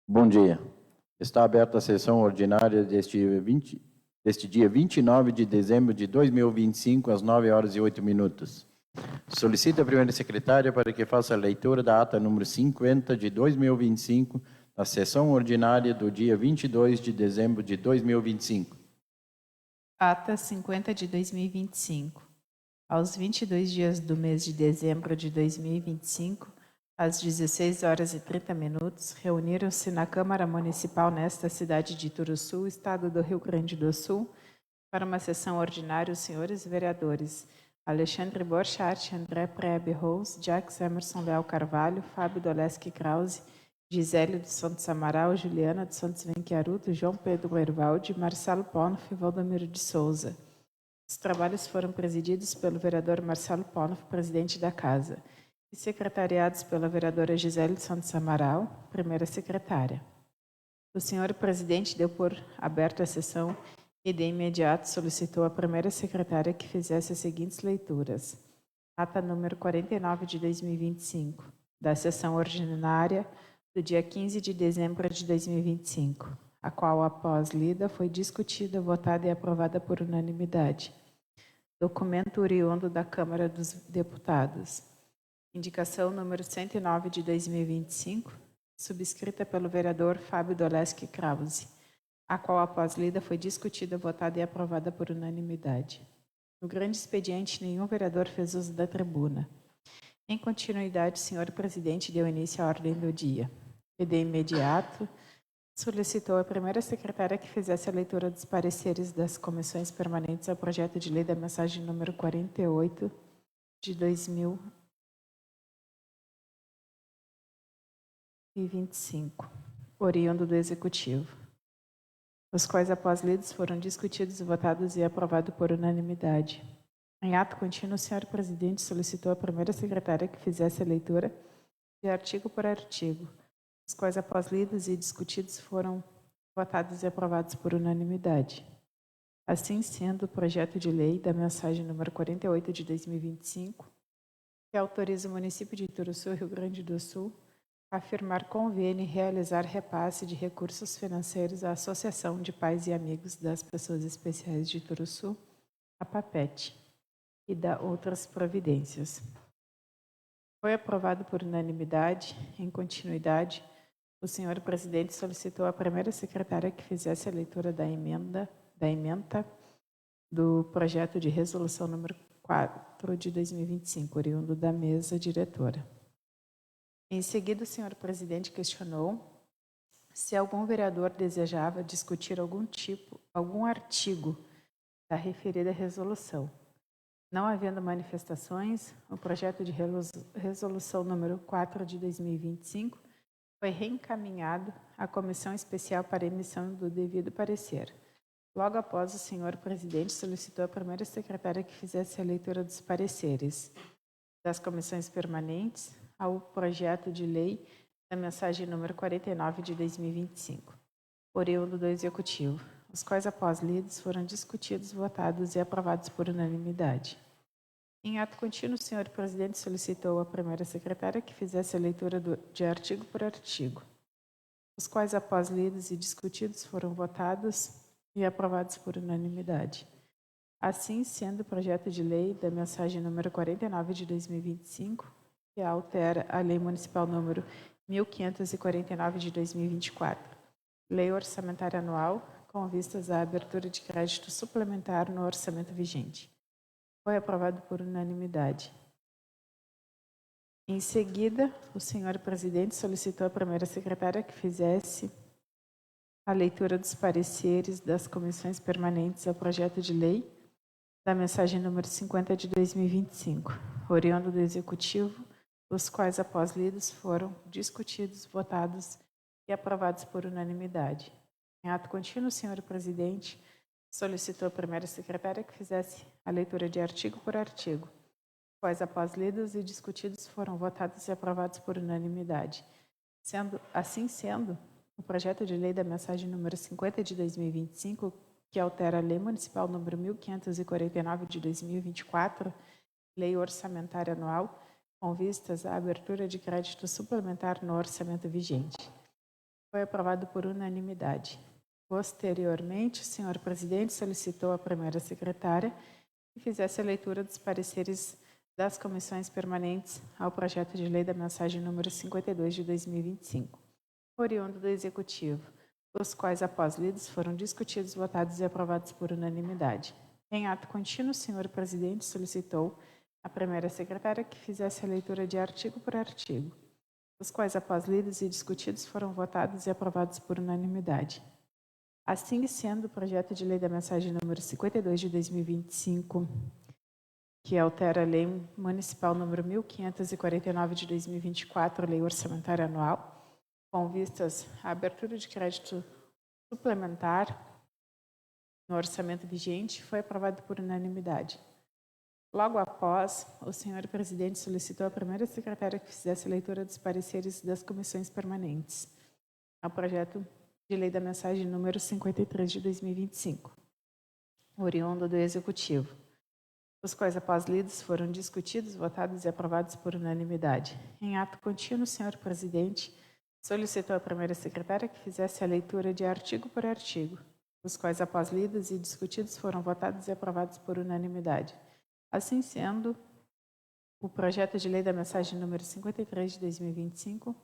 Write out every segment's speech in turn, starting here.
Bom dia. Está aberta a sessão ordinária deste dia 29 de dezembro de 2025, às 9h08. Solicito a primeira secretária para que faça a leitura da ata número 50 de 2025, da sessão ordinária do dia 22 de dezembro de 2025. Ata 50 de 2025. Aos 22 dias do mês de dezembro de 2025, às 16h30, reuniram-se na Câmara Municipal nesta cidade de Ituruçu, Estado do Rio Grande do Sul, para uma sessão ordinária os senhores vereadores Alexandre Borchardt, André Prebe Rose, Jacques Emerson Leal Carvalho, Fábio Doleski Krause, Gisélio dos Santos Amaral, Juliana dos Santos Venchiaruto, João Pedro Ervaldi, Marcelo Ponoff e Valdomiro de Souza. Os trabalhos foram presididos pelo vereador Marcelo Ponoff, presidente da Casa, e secretariados pela vereadora Gisélio dos Santos Amaral, primeira secretária. O senhor presidente deu por aberta a sessão e de imediato solicitou à primeira secretária que fizesse as seguintes leituras. Ata número 49 de 2025, da sessão ordinária do dia 15 de dezembro de 2025, a qual, após lida, foi discutida, votada e aprovada por unanimidade. Documento oriundo da Câmara dos Deputados. Indicação número 109 de 2025, subscrita pelo vereador Fábio Doleski Krause, a qual, após lida, foi discutida, votada e aprovada por unanimidade. No grande expediente, nenhum vereador fez uso da tribuna. Em continuidade, o senhor presidente deu início à ordem do dia. E, de imediato, solicitou à primeira secretária que fizesse a leitura dos pareceres das comissões permanentes ao projeto de lei da mensagem número 48 de 2025, oriundo do Executivo, os quais, após lidos, foram discutidos, votados e aprovados por unanimidade. Em ato contínuo, o senhor presidente solicitou à primeira secretária que fizesse a leitura de artigo por artigo, os quais, após lidos e discutidos, foram votados e aprovados por unanimidade. Assim sendo, o projeto de lei da mensagem número 48 de 2025, que autoriza o município de Ituruçu, Rio Grande do Sul, a firmar convênio e realizar repasse de recursos financeiros à Associação de Pais e Amigos das Pessoas Especiais de Ituruçu, a PAPET, e da outras providências. Foi aprovado por unanimidade. Em continuidade, o senhor presidente solicitou à primeira secretária que fizesse a leitura da emenda do projeto de resolução número 4 de 2025, oriundo da mesa diretora. Em seguida, o senhor presidente questionou se algum vereador desejava discutir algum artigo da referida resolução. Não havendo manifestações, o projeto de resolução número 4 de 2025 foi reencaminhado à Comissão Especial para emissão do devido parecer. Logo após, o senhor presidente solicitou à primeira secretária que fizesse a leitura dos pareceres das comissões permanentes ao projeto de lei da mensagem número 49 de 2025, oriundo do Executivo, os quais, após lidos, foram discutidos, votados e aprovados por unanimidade. Em ato contínuo, o senhor presidente solicitou à primeira secretária que fizesse a leitura de artigo por artigo, os quais, após lidos e discutidos, foram votados e aprovados por unanimidade. Assim sendo, o projeto de lei da mensagem número 49 de 2025, que altera a Lei Municipal número 1549 de 2024, Lei Orçamentária Anual, com vistas à abertura de crédito suplementar no orçamento vigente. Foi aprovado por unanimidade. Em seguida, o senhor presidente solicitou à primeira secretária que fizesse a leitura dos pareceres das comissões permanentes ao projeto de lei da mensagem número 50 de 2025, oriundo do Executivo, os quais, após lidos, foram discutidos, votados e aprovados por unanimidade. Em ato contínuo, o senhor presidente solicitou à primeira secretária que fizesse a leitura de artigo por artigo, os quais, após lidos e discutidos, foram votados e aprovados por unanimidade. Assim sendo, o projeto de lei da mensagem número 50 de 2025, que altera a Lei Municipal número 1549 de 2024, Lei Orçamentária Anual, com vistas à abertura de crédito suplementar no orçamento vigente. Foi aprovado por unanimidade. Posteriormente, o senhor presidente solicitou à primeira secretária que fizesse a leitura dos pareceres das comissões permanentes ao projeto de lei da mensagem número 52 de 2025, oriundo do Executivo, os quais, após lidos, foram discutidos, votados e aprovados por unanimidade. Em ato contínuo, o senhor presidente solicitou à primeira secretária que fizesse a leitura de artigo por artigo, os quais, após lidos e discutidos, foram votados e aprovados por unanimidade. Assim sendo, o projeto de lei da mensagem número 52 de 2025, que altera a lei municipal número 1549 de 2024, lei orçamentária anual, com vistas à abertura de crédito suplementar no orçamento vigente, foi aprovado por unanimidade. Logo após, o senhor presidente solicitou à primeira secretária que fizesse a leitura dos pareceres das comissões permanentes ao projeto de lei da mensagem número 53 de 2025, oriundo do Executivo, os quais, após lidos, foram discutidos, votados e aprovados por unanimidade. Em ato contínuo, o senhor presidente solicitou à primeira secretária que fizesse a leitura de artigo por artigo, os quais, após lidos e discutidos, foram votados e aprovados por unanimidade. Assim sendo, o projeto de lei da mensagem número 53 de 2025,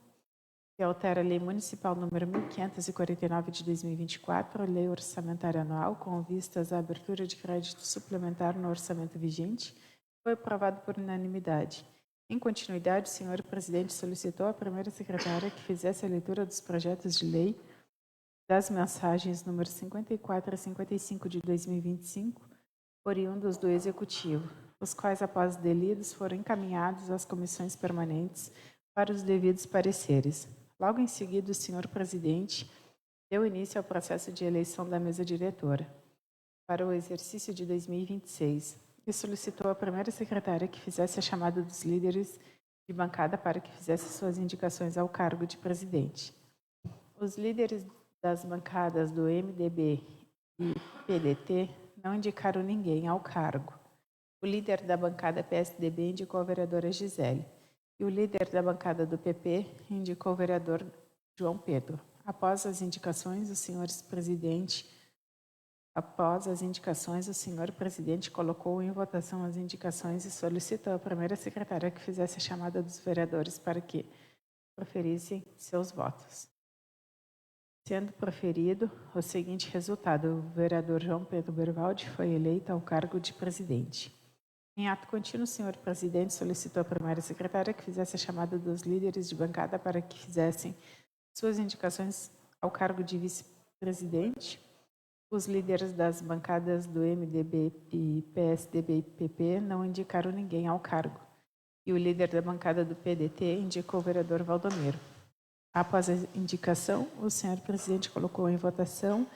que altera a lei municipal número 1549 de 2024, lei orçamentária anual, com vistas à abertura de crédito suplementar no orçamento vigente, foi aprovado por unanimidade. Em continuidade, o senhor presidente solicitou à primeira secretária que fizesse a leitura dos projetos de lei das mensagens número 54 a 55 de 2025, oriundos do Executivo, os quais, após delidos, foram encaminhados às comissões permanentes para os devidos pareceres. Logo em seguida, o senhor presidente deu início ao processo de eleição da mesa diretora para o exercício de 2026 e solicitou à primeira secretária que fizesse a chamada dos líderes de bancada para que fizesse suas indicações ao cargo de presidente. Os líderes das bancadas do MDB e PDT não indicaram ninguém ao cargo. O líder da bancada PSDB indicou a vereadora Gisele e o líder da bancada do PP indicou o vereador João Pedro. Após as indicações, o senhor presidente colocou em votação as indicações e solicitou à primeira secretária que fizesse a chamada dos vereadores para que proferissem seus votos. Sendo proferido o seguinte resultado: o vereador João Pedro Bervaldi foi eleito ao cargo de presidente. Em ato contínuo, o senhor presidente solicitou à primeira secretária que fizesse a chamada dos líderes de bancada para que fizessem suas indicações ao cargo de vice-presidente. Os líderes das bancadas do MDB e PSDB e PP não indicaram ninguém ao cargo. E o líder da bancada do PDT indicou o vereador Valdomiro. Após a indicação, o senhor presidente colocou em votação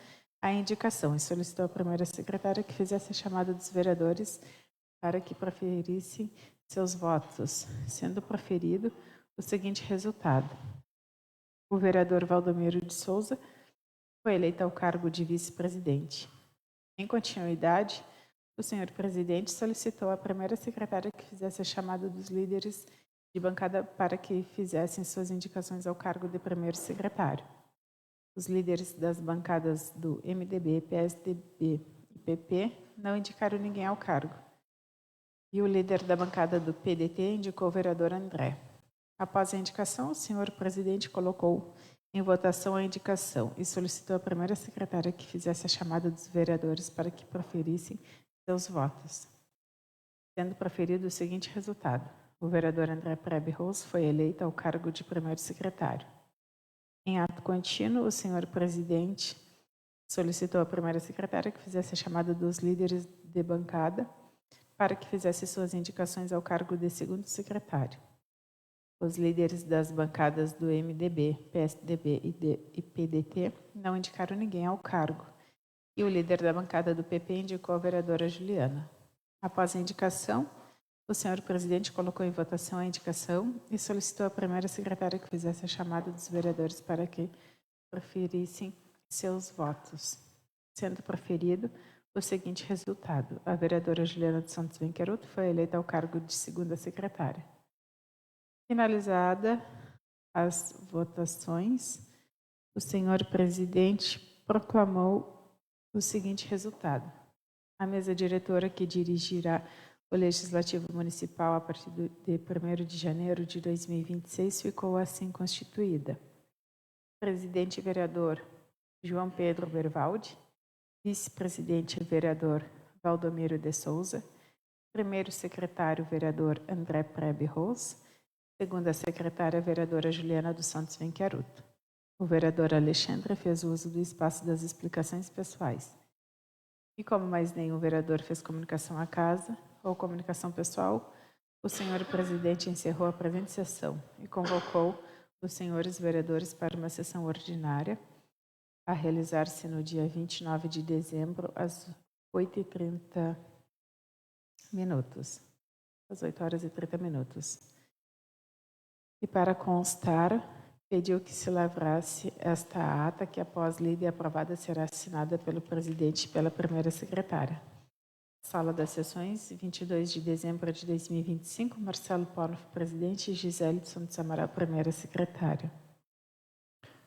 a indicação e solicitou à primeira secretária que fizesse a chamada dos vereadores para que proferissem seus votos, sendo proferido o seguinte resultado: o vereador Valdomiro de Souza foi eleito ao cargo de vice-presidente. Em continuidade, o senhor presidente solicitou à primeira secretária que fizesse a chamada dos líderes de bancada para que fizessem suas indicações ao cargo de primeiro secretário. Os líderes das bancadas do MDB, PSDB e PP não indicaram ninguém ao cargo. E o líder da bancada do PDT indicou o vereador André. Após a indicação, o senhor presidente colocou em votação a indicação e solicitou à primeira secretária que fizesse a chamada dos vereadores para que proferissem seus votos. Sendo proferido o seguinte resultado: o vereador André Prebe Rose foi eleito ao cargo de primeiro secretário. Em ato contínuo, o senhor presidente solicitou à primeira secretária que fizesse a chamada dos líderes de bancada para que fizesse suas indicações ao cargo de segundo secretário. Os líderes das bancadas do MDB, PSDB e PDT não indicaram ninguém ao cargo. E o líder da bancada do PP indicou a vereadora Juliana. Após a indicação, o senhor presidente colocou em votação a indicação e solicitou à primeira secretária que fizesse a chamada dos vereadores para que proferissem seus votos. Sendo proferido o seguinte resultado: a vereadora Juliana dos Santos Venqueroto foi eleita ao cargo de segunda secretária. Finalizada as votações, O senhor presidente proclamou o seguinte resultado. A mesa diretora que dirigirá o Legislativo Municipal a partir de 1º de janeiro de 2026 ficou assim constituída. Presidente vereador João Pedro Bervaldi, vice-presidente vereador Valdomiro de Souza, primeiro secretário vereador André Prebe Ros, segunda secretária vereadora Juliana dos Santos Venchiaruto. O vereador Alexandre fez uso do espaço das explicações pessoais. E como mais nenhum vereador fez comunicação à casa ou comunicação pessoal, o senhor presidente encerrou a presente sessão e convocou os senhores vereadores para uma sessão ordinária a realizar-se no dia 29 de dezembro, às 8h30, às 8h30. E para constar, pediu que se lavrasse esta ata, que após lida e aprovada será assinada pelo presidente e pela primeira secretária. Sala das Sessões, 22 de dezembro de 2025, Marcelo Paulo, presidente, e Gisele de Santos Amaral, primeira secretária.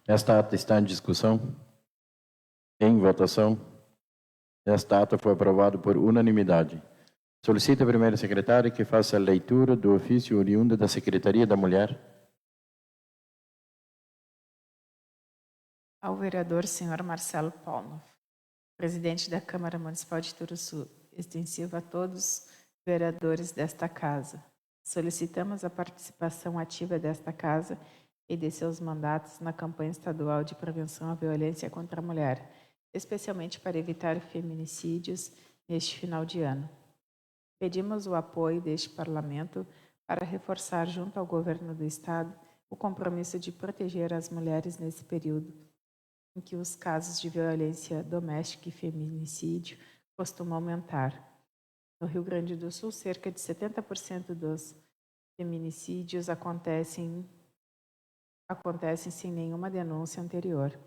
Esta ata está em discussão. Em votação. Esta ata foi aprovada por unanimidade. Solicito a primeira secretária que faça a leitura do ofício oriundo da Secretaria da Mulher. Ao vereador senhor Marcelo Paulo, presidente da Câmara Municipal de Turuçu, extensivo a todos os vereadores desta casa. Solicitamos a participação ativa desta casa e de seus mandatos na campanha estadual de prevenção à violência contra a mulher, especialmente para evitar feminicídios neste final de ano. Pedimos o apoio deste Parlamento para reforçar, junto ao Governo do Estado, o compromisso de proteger as mulheres nesse período em que os casos de violência doméstica e feminicídio costumam aumentar. No Rio Grande do Sul, cerca de 70% dos feminicídios acontecem sem nenhuma denúncia anterior,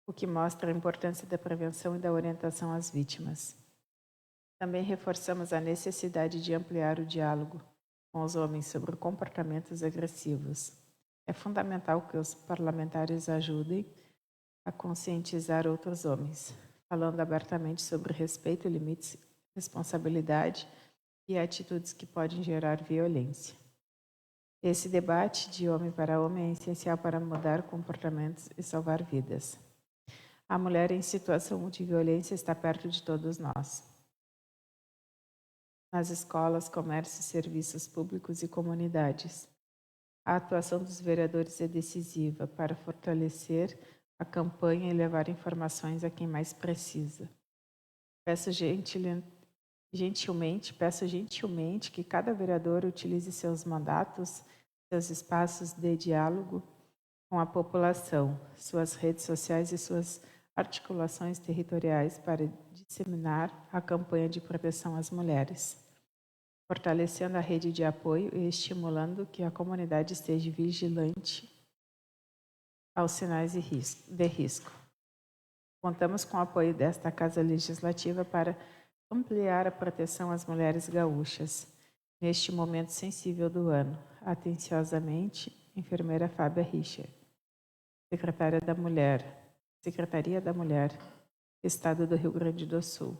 o que mostra a importância da prevenção e da orientação às vítimas. Também reforçamos a necessidade de ampliar o diálogo com os homens sobre comportamentos agressivos. É fundamental que os parlamentares ajudem a conscientizar outros homens, falando abertamente sobre respeito, limites, responsabilidade e atitudes que podem gerar violência. Esse debate de homem para homem é essencial para mudar comportamentos e salvar vidas. A mulher em situação de violência está perto de todos nós. Nas escolas, comércios, serviços públicos e comunidades. A atuação dos vereadores é decisiva para fortalecer a campanha e levar informações a quem mais precisa. Peço gentilmente que cada vereador utilize seus mandatos, seus espaços de diálogo com a população, suas redes sociais e suas articulações territoriais para disseminar a campanha de proteção às mulheres, fortalecendo a rede de apoio e estimulando que a comunidade esteja vigilante aos sinais de risco. Contamos com o apoio desta Casa Legislativa para ampliar a proteção às mulheres gaúchas, neste momento sensível do ano. Atenciosamente, enfermeira Fábia Richer, Secretaria da Mulher, Estado do Rio Grande do Sul.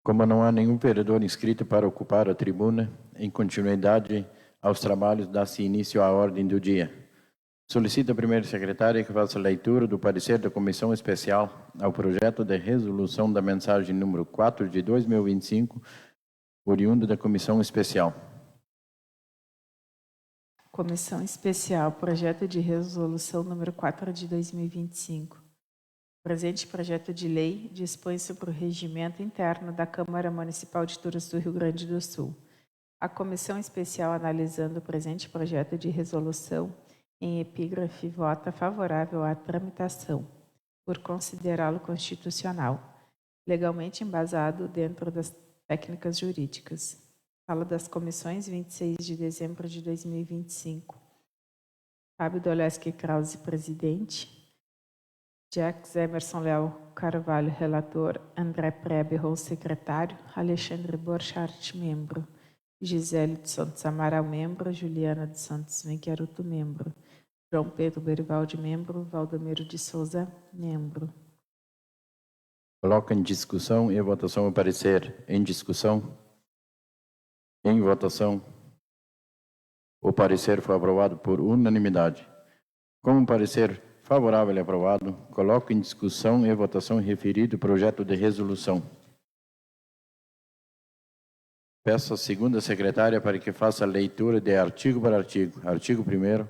Como não há nenhum vereador inscrito para ocupar a tribuna, em continuidade aos trabalhos, dá-se início à ordem do dia. Solicito a primeira secretária que faça a leitura do parecer da Comissão Especial ao projeto de resolução da mensagem número 4 de 2025, oriundo da Comissão Especial. Comissão Especial, projeto de resolução número 4 de 2025. O presente projeto de lei dispõe sobre o regimento interno da Câmara Municipal de Turuçu, Rio Grande do Sul. A Comissão Especial, analisando o presente projeto de resolução, em epígrafe, vota favorável à tramitação, por considerá-lo constitucional, legalmente embasado dentro das técnicas jurídicas. Sala das Comissões, 26 de dezembro de 2025. Fábio Doleski Krause, presidente. Jacques Emerson Leal Carvalho, relator. André Prebe Ros, secretário. Alexandre Borchardt, membro. Gisele de Santos Amaral, membro. Juliana de Santos Venchiaruto, membro. João Pedro Berivaldi, membro. Valdomiro de Souza, membro. Coloco em discussão e votação o parecer. Em discussão. Em votação. O parecer foi aprovado por unanimidade. Com o parecer favorável e aprovado, coloco em discussão e votação referido projeto de resolução. Peço à segunda secretária para que faça a leitura de artigo por artigo. Artigo 1º.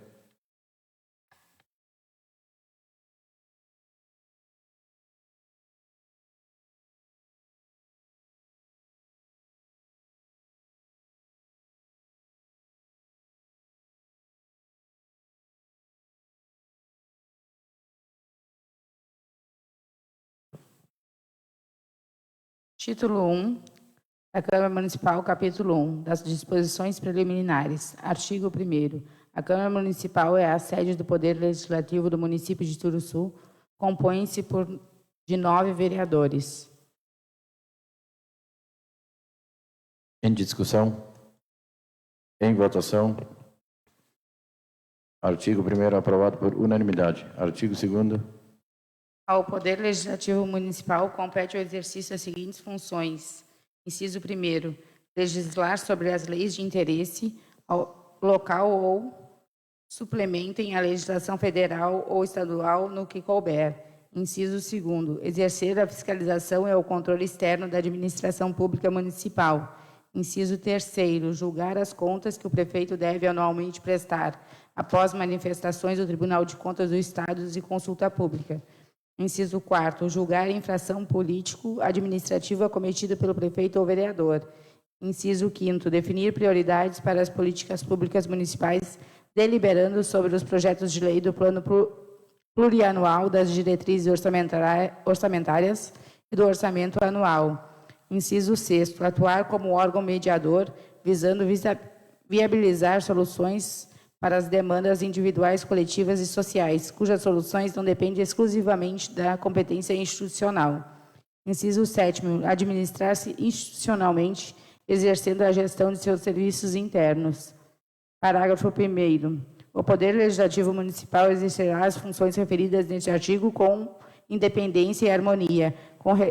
Título 1 da Câmara Municipal, capítulo 1, das disposições preliminares. Artigo 1º. A Câmara Municipal é a sede do Poder Legislativo do município de Turuçu. Compõe-se de 9 vereadores. Em discussão. Em votação. Artigo 1º aprovado por unanimidade. Artigo 2º. Ao Poder Legislativo Municipal compete o exercício das seguintes funções. Inciso 1º. Legislar sobre as leis de interesse local ou suplementem a legislação federal ou estadual no que couber. Inciso 2º. Exercer a fiscalização e o controle externo da administração pública municipal. Inciso 3º. Julgar as contas que o prefeito deve anualmente prestar, após manifestações do Tribunal de Contas do Estado e consulta pública. Inciso 4º. Julgar a infração político-administrativa cometida pelo prefeito ou vereador. Inciso 5º. Definir prioridades para as políticas públicas municipais, deliberando sobre os projetos de lei do Plano Plurianual, das diretrizes orçamentárias e do orçamento anual. Inciso 6º. Atuar como órgão mediador, visando viabilizar soluções para as demandas individuais, coletivas e sociais, cujas soluções não dependem exclusivamente da competência institucional. Inciso 7º. Administrar-se institucionalmente, exercendo a gestão de seus serviços internos. Parágrafo 1º. O Poder Legislativo Municipal exercerá as funções referidas neste artigo com independência e harmonia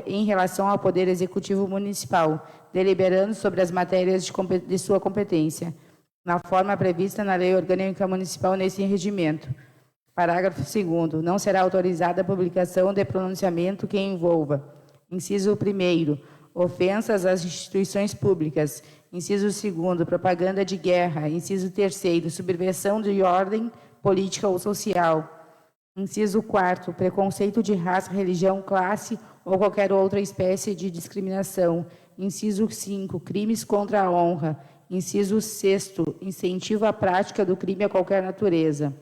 em relação ao Poder Executivo Municipal, deliberando sobre as matérias de sua competência, na forma prevista na Lei Orgânica Municipal nesse regimento. Parágrafo 2º. Não será autorizada a publicação de pronunciamento que envolva: inciso 1º, ofensas às instituições públicas; inciso 2º, propaganda de guerra; inciso 3º, subversão de ordem política ou social; inciso 4º, preconceito de raça, religião, classe ou qualquer outra espécie de discriminação; inciso 5º, crimes contra a honra; inciso 6º, incentivo à prática do crime a qualquer natureza.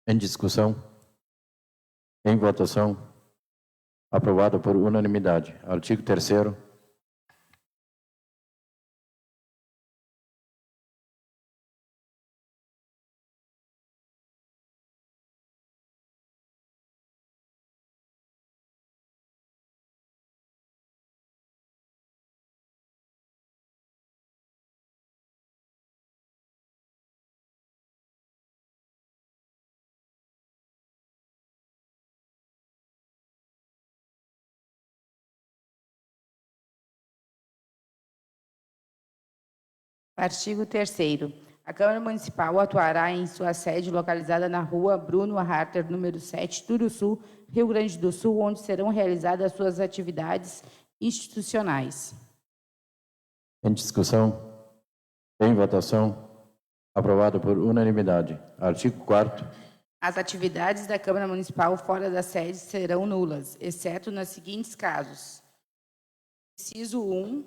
Em discussão. Em votação. Aprovado por unanimidade. Artigo 3º. Artigo 3º. A Câmara Municipal atuará em sua sede localizada na Rua Bruno Harter, número 7, Turuçu, Rio Grande do Sul, onde serão realizadas suas atividades institucionais. Em discussão. Em votação. Aprovado por unanimidade. Artigo 4º. As atividades da Câmara Municipal fora da sede serão nulas, exceto nos seguintes casos. Inciso 1,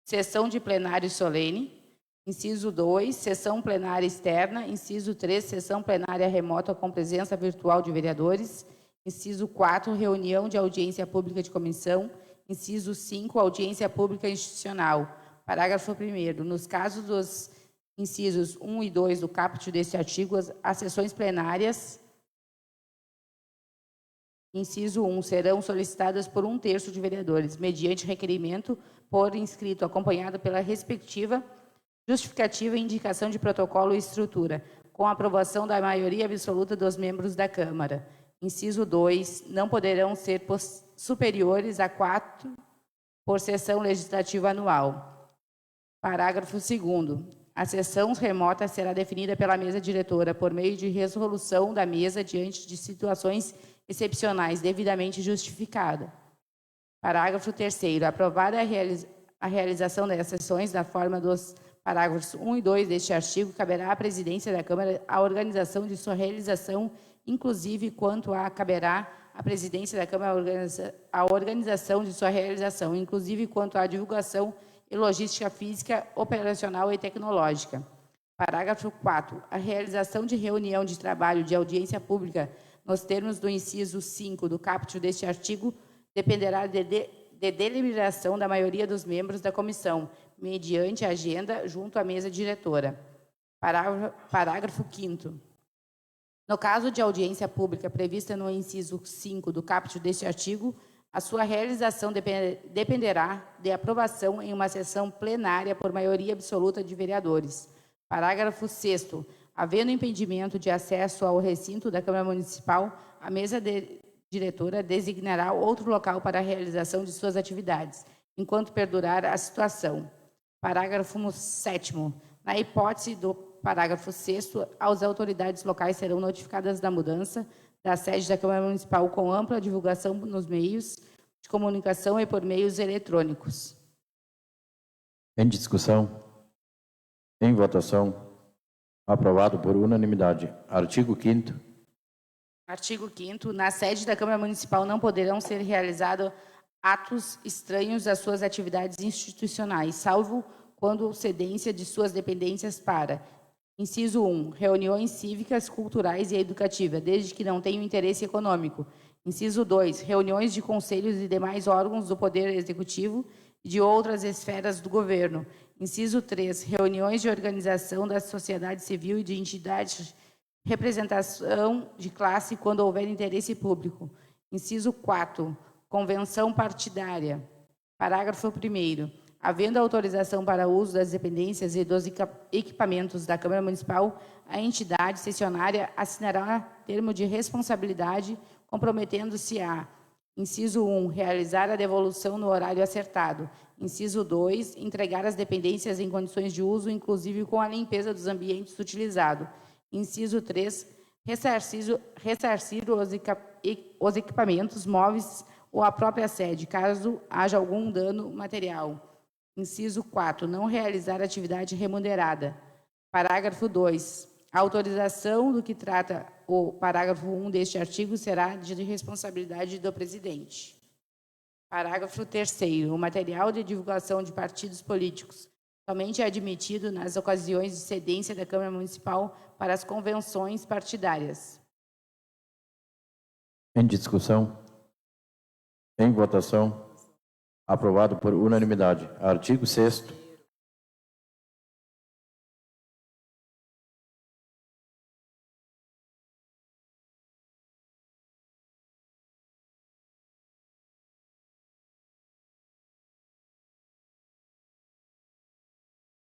sessão de plenário solene. Inciso 2, sessão plenária externa. Inciso 3, sessão plenária remota com presença virtual de vereadores. Inciso 4, reunião de audiência pública de comissão. Inciso 5, audiência pública institucional. Parágrafo 1º. Nos casos dos incisos 1 e 2 do caput deste artigo, as sessões plenárias, inciso 1, serão solicitadas por 1/3 de vereadores, mediante requerimento por inscrito, acompanhado pela respectiva justificativa e indicação de protocolo e estrutura, com aprovação da maioria absoluta dos membros da Câmara. Inciso 2, não poderão ser superiores a 4 por sessão legislativa anual. Parágrafo 2º. A sessão remota será definida pela mesa diretora por meio de resolução da mesa diante de situações excepcionais devidamente justificada. Parágrafo 3º. Aprovada a realização das sessões da forma dos parágrafos 1 e 2 deste artigo, caberá à presidência da Câmara a organização de sua realização, inclusive quanto a caberá à presidência da Câmara a organização de sua realização, inclusive quanto à divulgação e logística física, operacional e tecnológica. Parágrafo 4º. A realização de reunião de trabalho de audiência pública nos termos do inciso 5 do caput deste artigo dependerá de deliberação da maioria dos membros da comissão, mediante agenda junto à mesa diretora. Parágrafo 5º. No caso de audiência pública prevista no inciso 5 do caput deste artigo, a sua realização dependerá de aprovação em uma sessão plenária por maioria absoluta de vereadores. Parágrafo 6º. Havendo impedimento de acesso ao recinto da Câmara Municipal, a mesa diretora designará outro local para a realização de suas atividades, enquanto perdurar a situação. Parágrafo 7º. Na hipótese do parágrafo 6º, as autoridades locais serão notificadas da mudança da sede da Câmara Municipal com ampla divulgação nos meios de comunicação e por meios eletrônicos. Em discussão. Em votação. Aprovado por unanimidade. Artigo 5º. Artigo 5º. Na sede da Câmara Municipal não poderão ser realizados atos estranhos às suas atividades institucionais, salvo quando cedência de suas dependências para: inciso 1, reuniões cívicas, culturais e educativas, desde que não tenham interesse econômico. Inciso 2, reuniões de conselhos e demais órgãos do Poder Executivo e de outras esferas do governo. Inciso 3, reuniões de organização da sociedade civil e de entidades, representação de classe quando houver interesse público. Inciso 4, convenção partidária. Parágrafo 1º. Havendo autorização para o uso das dependências e dos equipamentos da Câmara Municipal, a entidade cessionária assinará termo de responsabilidade, comprometendo-se a: inciso 1, realizar a devolução no horário acertado. Inciso 2, entregar as dependências em condições de uso, inclusive com a limpeza dos ambientes utilizados. Inciso 3, ressarcir os equipamentos móveis ou a própria sede, caso haja algum dano material. Inciso 4, não realizar atividade remunerada. Parágrafo 2. A autorização do que trata o parágrafo 1 deste artigo será de responsabilidade do presidente. Parágrafo 3º. O material de divulgação de partidos políticos somente é admitido nas ocasiões de cedência da Câmara Municipal para as convenções partidárias. Em discussão. Em votação. Aprovado por unanimidade. Artigo 6º.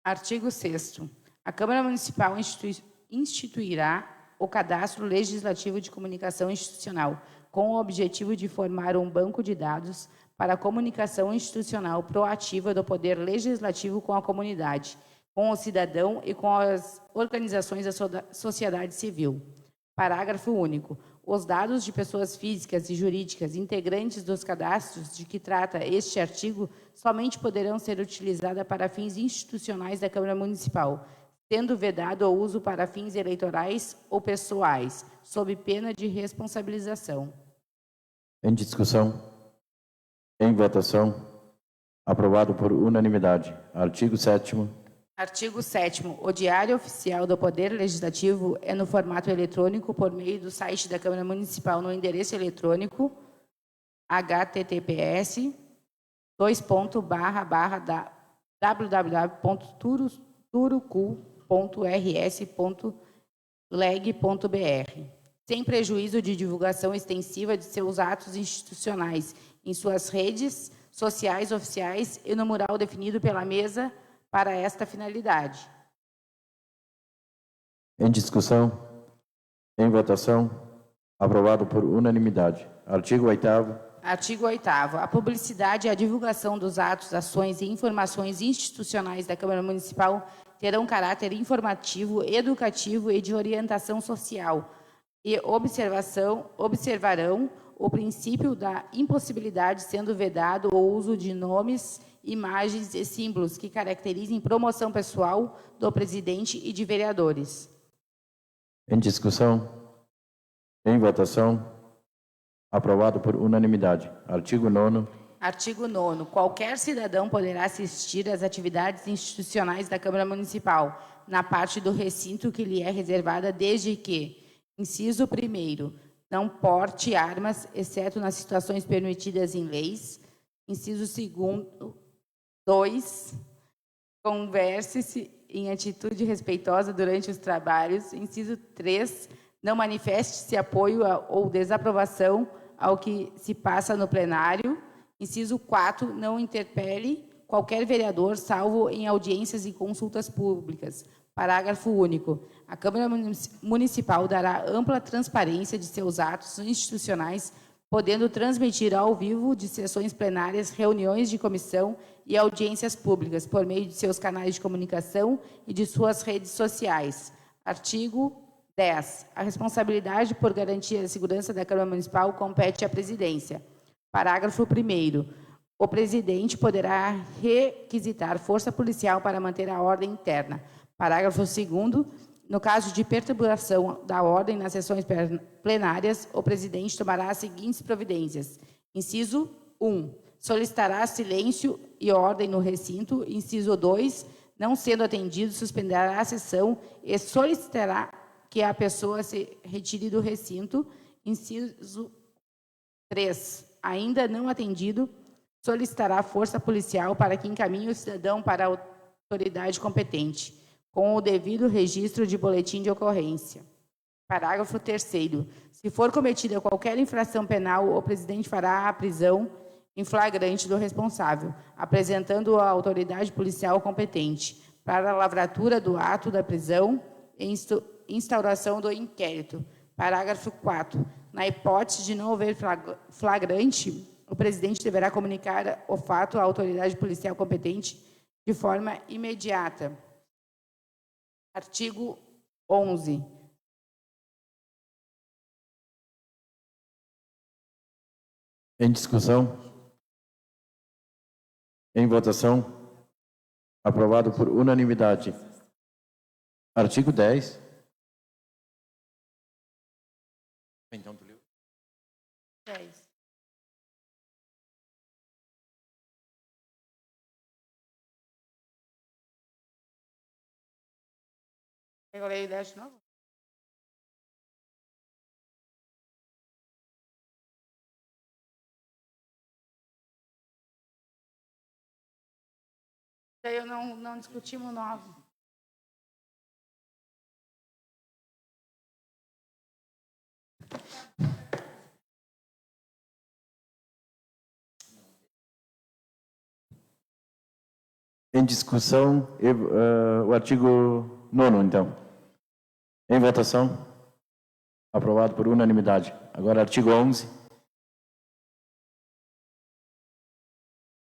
Artigo 6º. A Câmara Municipal instituirá o Cadastro Legislativo de Comunicação Institucional, com o objetivo de formar um banco de dados para a comunicação institucional proativa do Poder Legislativo com a comunidade, com o cidadão e com as organizações da sociedade civil. Parágrafo único. Os dados de pessoas físicas e jurídicas integrantes dos cadastros de que trata este artigo somente poderão ser utilizados para fins institucionais da Câmara Municipal, sendo vedado o uso para fins eleitorais ou pessoais, sob pena de responsabilização. Em discussão. Em votação. Aprovado por unanimidade. Artigo 7º. Artigo 7º. O Diário Oficial do Poder Legislativo é no formato eletrônico por meio do site da Câmara Municipal no endereço eletrônico https://www.turucu.rs.leg.br, sem prejuízo de divulgação extensiva de seus atos institucionais em suas redes sociais oficiais e no mural definido pela mesa para esta finalidade. Em discussão? Em votação? Aprovado por unanimidade. Artigo 8º. Artigo 8º. A publicidade e a divulgação dos atos, ações e informações institucionais da Câmara Municipal terão caráter informativo, educativo e de orientação social e observarão o princípio da impossibilidade, sendo vedado o uso de nomes, imagens e símbolos que caracterizem promoção pessoal do presidente e de vereadores. Em discussão? Em votação? Aprovado por unanimidade. Artigo 9º. Artigo 9º. Qualquer cidadão poderá assistir às atividades institucionais da Câmara Municipal, na parte do recinto que lhe é reservada, desde que, inciso 1º, não porte armas, exceto nas situações permitidas em leis. Inciso 2, converse-se em atitude respeitosa durante os trabalhos. Inciso 3, não manifeste-se apoio ou desaprovação ao que se passa no plenário. Inciso 4, não interpele qualquer vereador, salvo em audiências e consultas públicas. Parágrafo único. A Câmara Municipal dará ampla transparência de seus atos institucionais, podendo transmitir ao vivo de sessões plenárias, reuniões de comissão e audiências públicas, por meio de seus canais de comunicação e de suas redes sociais. Artigo 10. A responsabilidade por garantir a segurança da Câmara Municipal compete à Presidência. Parágrafo 1º. O presidente poderá requisitar força policial para manter a ordem interna. Parágrafo 2º. No caso de perturbação da ordem nas sessões plenárias, o presidente tomará as seguintes providências. Inciso 1. Solicitará silêncio e ordem no recinto. Inciso 2. Não sendo atendido, suspenderá a sessão e solicitará que a pessoa se retire do recinto. Inciso 3. Ainda não atendido, solicitará força policial para que encaminhe o cidadão para a autoridade competente, com o devido registro de boletim de ocorrência. Parágrafo 3º. Se for cometida qualquer infração penal, o presidente fará a prisão em flagrante do responsável, apresentando a autoridade policial competente para a lavratura do ato da prisão e instauração do inquérito. Parágrafo 4º. Na hipótese de não haver flagrante, o presidente deverá comunicar o fato à autoridade policial competente de forma imediata. Artigo 11. Em discussão? Em votação? Aprovado por unanimidade. Artigo 10. Então, tu leu? 10. Eu leio 10 de novo? Daí eu não discutimos o 9. Em discussão, o artigo 9º, então. Em votação? Aprovado por unanimidade. Agora, artigo 11.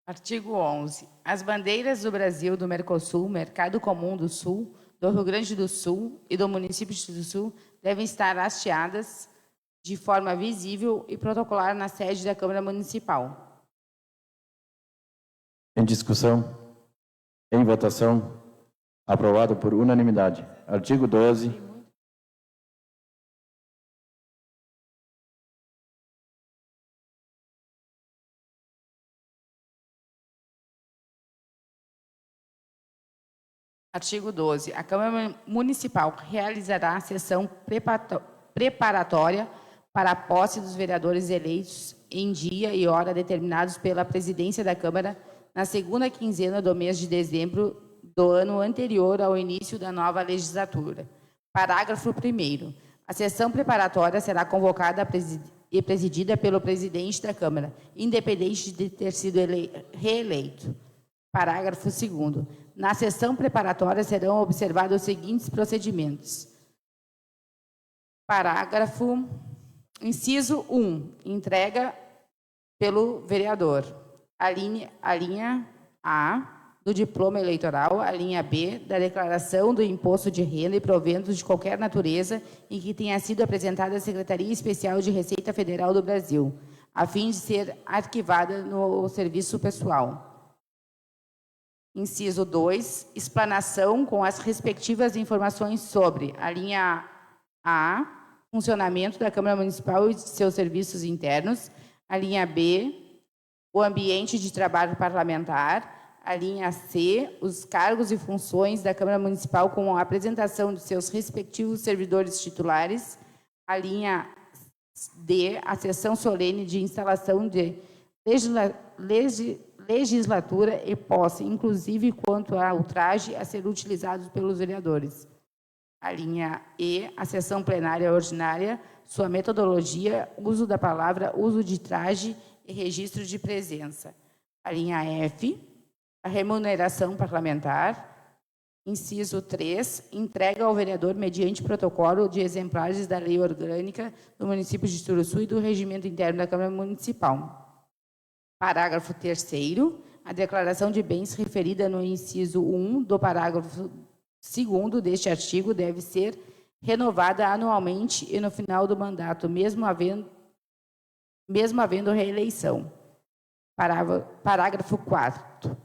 Artigo 11. As bandeiras do Brasil, do Mercosul, Mercado Comum do Sul, do Rio Grande do Sul e do município do Sul devem estar hasteadas de forma visível e protocolar na sede da Câmara Municipal. Em discussão? Em votação? Aprovado por unanimidade. Artigo 12. Artigo 12. A Câmara Municipal realizará a sessão preparatória para a posse dos vereadores eleitos em dia e hora determinados pela Presidência da Câmara na segunda quinzena do mês de dezembro do ano anterior ao início da nova legislatura. Parágrafo 1º. A sessão preparatória será convocada e presidida pelo presidente da Câmara, independente de ter sido reeleito. Parágrafo 2º. Na sessão preparatória serão observados os seguintes procedimentos. Parágrafo, inciso 1, entrega pelo vereador. A linha A do diploma eleitoral, a linha B da declaração do imposto de renda e proventos de qualquer natureza em que tenha sido apresentada à Secretaria Especial de Receita Federal do Brasil, a fim de ser arquivada no serviço pessoal. Inciso 2, explanação com as respectivas informações sobre a linha A, funcionamento da Câmara Municipal e de seus serviços internos, a linha B, o ambiente de trabalho parlamentar, a linha C, os cargos e funções da Câmara Municipal com a apresentação de seus respectivos servidores titulares, a linha D, a sessão solene de instalação de legislatura e posse, inclusive quanto ao traje a ser utilizado pelos vereadores. A linha E, a sessão plenária ordinária, sua metodologia, uso da palavra, uso de traje e registro de presença. A linha F, a remuneração parlamentar. Inciso 3, entrega ao vereador, mediante protocolo, de exemplares da Lei Orgânica do município de Turuçu e do Regimento Interno da Câmara Municipal. Parágrafo 3º, a declaração de bens referida no inciso 1 do parágrafo 2º deste artigo deve ser renovada anualmente e no final do mandato, mesmo havendo reeleição. Parágrafo 4º.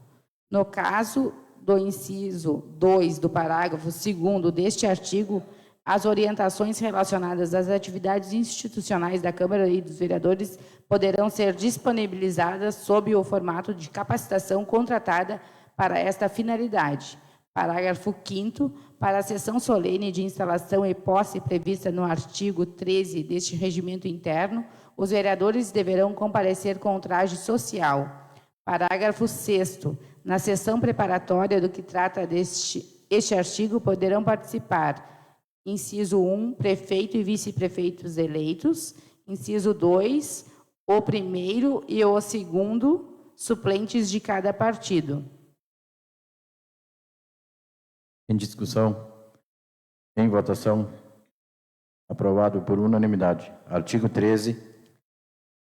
No caso do inciso 2 do parágrafo 2º deste artigo, as orientações relacionadas às atividades institucionais da Câmara e dos vereadores poderão ser disponibilizadas sob o formato de capacitação contratada para esta finalidade. Parágrafo 5º, para a sessão solene de instalação e posse prevista no artigo 13 deste regimento interno, os vereadores deverão comparecer com traje social. Parágrafo 6º, na sessão preparatória do que trata este artigo, poderão participar, inciso 1, prefeito e vice-prefeitos eleitos, inciso 2, o primeiro e o segundo, suplentes de cada partido. Em discussão, em votação, aprovado por unanimidade. Artigo 13.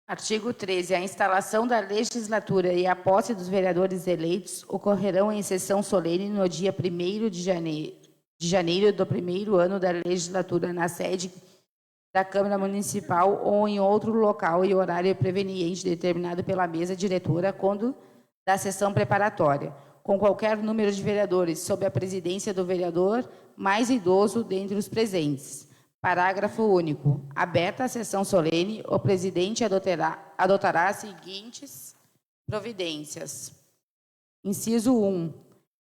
Artigo 13. A instalação da legislatura e a posse dos vereadores eleitos ocorrerão em sessão solene no dia 1º de janeiro do primeiro ano da legislatura, na sede da Câmara Municipal ou em outro local e horário preveniente determinado pela mesa diretora quando da sessão preparatória, com qualquer número de vereadores, sob a presidência do vereador mais idoso dentre os presentes. Parágrafo único. Aberta a sessão solene, o presidente adotará as seguintes providências. Inciso 1.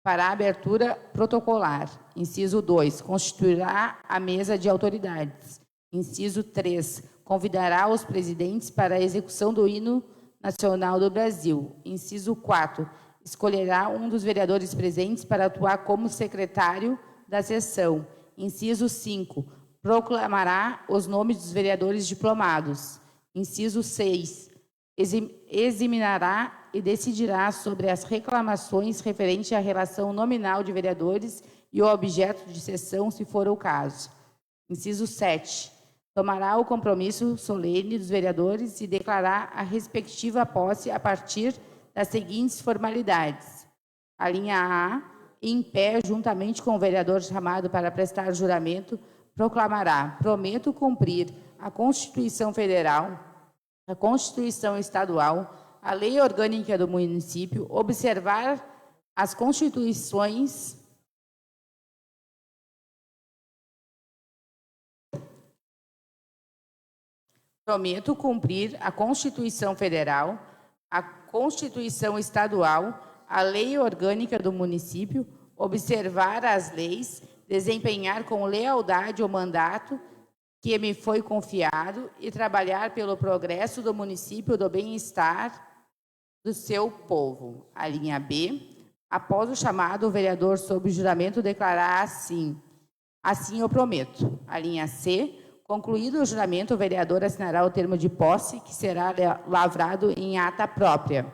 Para a abertura protocolar. Inciso 2. Constituirá a mesa de autoridades. Inciso 3. Convidará os presidentes para a execução do hino nacional do Brasil. Inciso 4. Escolherá um dos vereadores presentes para atuar como secretário da sessão. Inciso 5. Proclamará os nomes dos vereadores diplomados. Inciso 6. Examinará e decidirá sobre as reclamações referentes à relação nominal de vereadores e o objeto de sessão, se for o caso. Inciso 7. Tomará o compromisso solene dos vereadores e declarará a respectiva posse a partir das seguintes formalidades. A linha A, em pé, juntamente com o vereador chamado para prestar juramento, proclamará: prometo cumprir a Constituição Federal, a Constituição Estadual, a Lei Orgânica do município, observar as constituições Prometo cumprir a Constituição Federal, a Constituição Estadual, a Lei Orgânica do município, observar as leis, desempenhar com lealdade o mandato que me foi confiado e trabalhar pelo progresso do município, do bem-estar do seu povo. A linha B, após o chamado, o vereador sob juramento declarar assim eu prometo. A linha C, concluído o juramento, o vereador assinará o termo de posse, que será lavrado em ata própria.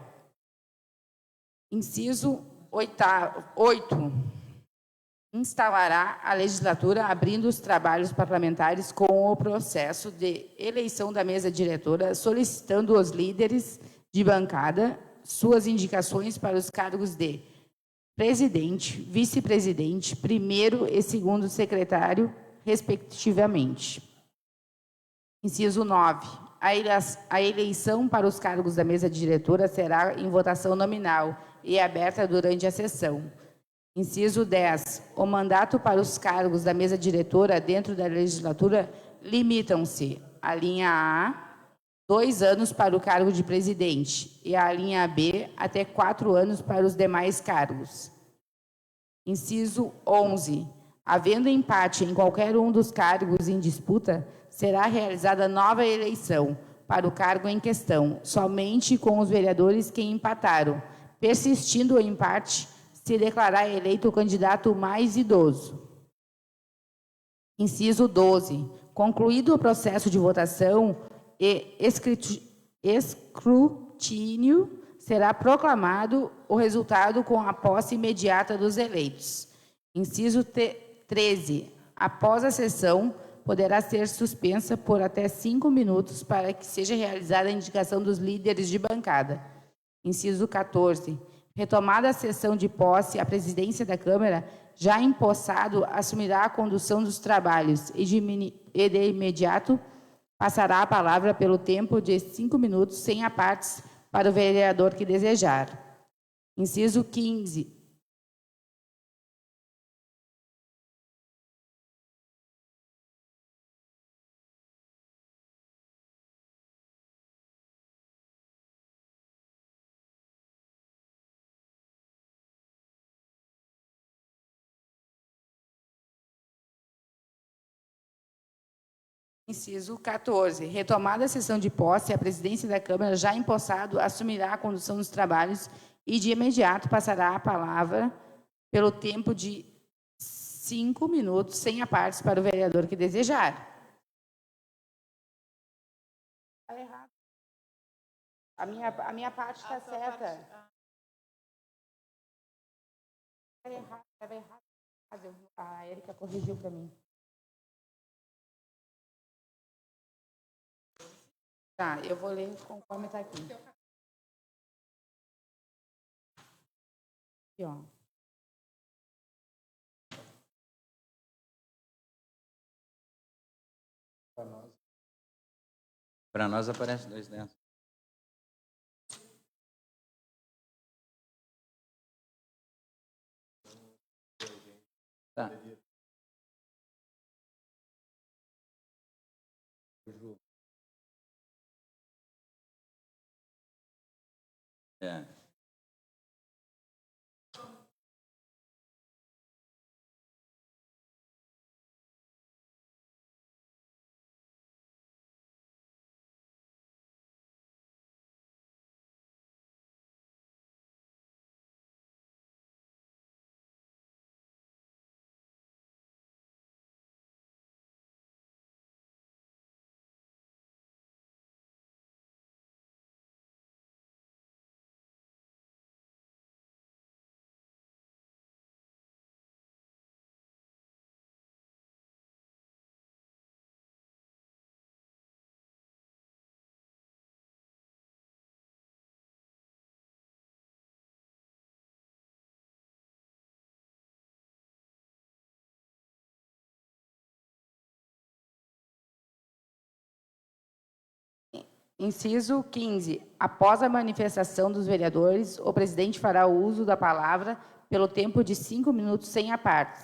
Inciso 8. Instalará a legislatura abrindo os trabalhos parlamentares com o processo de eleição da mesa diretora, solicitando aos líderes de bancada suas indicações para os cargos de presidente, vice-presidente, primeiro e segundo secretário, respectivamente. Inciso 9. A eleição para os cargos da mesa diretora será em votação nominal e aberta durante a sessão. Inciso 10. O mandato para os cargos da mesa diretora dentro da legislatura limitam-se a linha A, 2 anos para o cargo de presidente, e a linha B, até 4 anos para os demais cargos. Inciso 11. Havendo empate em qualquer um dos cargos em disputa, será realizada nova eleição para o cargo em questão, somente com os vereadores que empataram. Persistindo o empate, se declarar eleito o candidato mais idoso. Inciso 12. Concluído o processo de votação e escrutínio, será proclamado o resultado com a posse imediata dos eleitos. Inciso 13. Após a sessão, poderá ser suspensa por até 5 minutos para que seja realizada a indicação dos líderes de bancada. Inciso 14. Retomada a sessão de posse, a presidência da Câmara, já empossado, assumirá a condução dos trabalhos e de imediato passará a palavra pelo tempo de 5 minutos, sem apartes, para o vereador que desejar. Inciso 15. Inciso 14. Retomada a sessão de posse, a presidência da Câmara, já empossado, assumirá a condução dos trabalhos e, de imediato, passará a palavra pelo tempo de 5 minutos, sem apartes, para o vereador que desejar. Está errado. A minha parte está certa. Estava errado. A Érica corrigiu para mim. Tá, eu vou ler conforme está aqui. Aqui, ó. Para nós aparece 2 dentro. Tá. É. Inciso 15. Após a manifestação dos vereadores, o presidente fará o uso da palavra pelo tempo de 5 minutos sem apartes.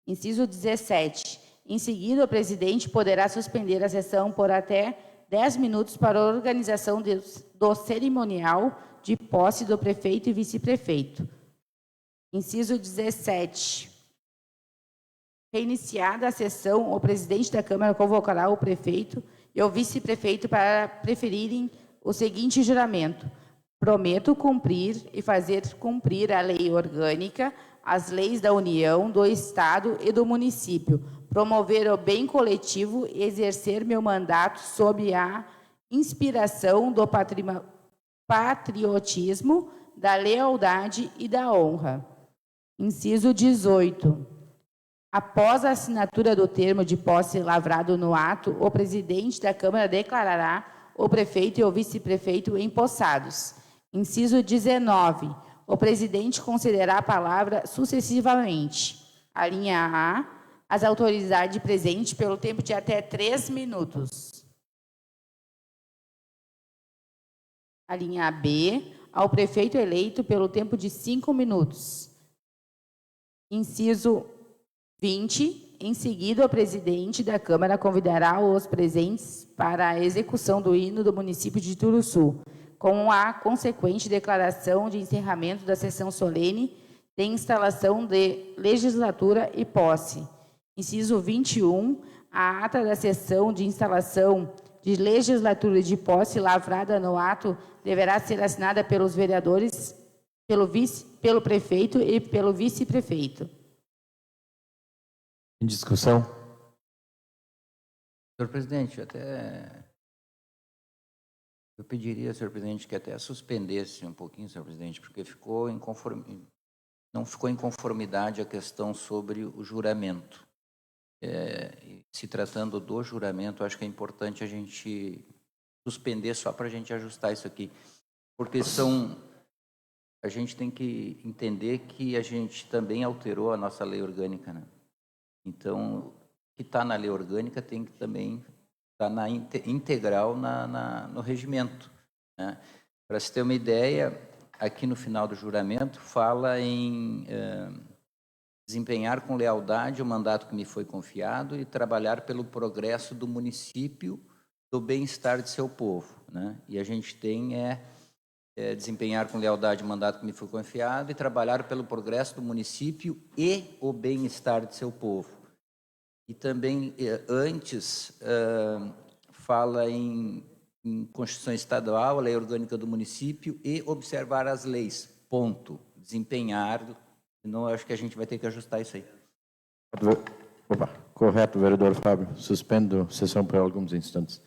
Inciso 17. Em seguida, o presidente poderá suspender a sessão por até 10 minutos para a organização do cerimonial de posse do prefeito e vice-prefeito. Inciso 17. Reiniciada a sessão, o presidente da Câmara convocará o prefeito e o vice-prefeito para preferirem o seguinte juramento: prometo cumprir e fazer cumprir a lei orgânica, as leis da União, do Estado e do município, promover o bem coletivo e exercer meu mandato sob a inspiração do patriotismo, da lealdade e da honra. Inciso 18. Após a assinatura do termo de posse lavrado no ato, o presidente da Câmara declarará o prefeito e o vice-prefeito empossados. Inciso 19. O presidente concederá a palavra sucessivamente. A linha A, as autoridades presentes pelo tempo de até 3 minutos. A linha B, ao prefeito eleito pelo tempo de 5 minutos. Inciso 20. Em seguida, o presidente da Câmara convidará os presentes para a execução do hino do município de Turuçu, com a consequente declaração de encerramento da sessão solene de instalação de legislatura e posse. Inciso 21. A ata da sessão de instalação de legislatura e de posse lavrada no ato deverá ser assinada pelos vereadores, pelo prefeito e pelo vice-prefeito. Em discussão? Senhor presidente, eu pediria, senhor presidente, que até suspendesse um pouquinho, senhor presidente, porque não ficou em conformidade a questão sobre o juramento. Se tratando do juramento, acho que é importante a gente suspender só para a gente ajustar isso aqui, porque a gente tem que entender que a gente também alterou a nossa lei orgânica, né? Então, o que está na lei orgânica tem que também estar integral no regimento, né? Para se ter uma ideia, aqui no final do juramento fala em desempenhar com lealdade o mandato que me foi confiado e trabalhar pelo progresso do município, do bem-estar de seu povo, né? E a gente tem desempenhar com lealdade o mandato que me foi confiado e trabalhar pelo progresso do município e o bem-estar de seu povo. E também, antes, fala em Constituição Estadual, a lei orgânica do município e observar as leis, ponto. Desempenhar, senão acho que a gente vai ter que ajustar isso aí. Opa, correto, vereador Fábio. Suspendo a sessão por alguns instantes.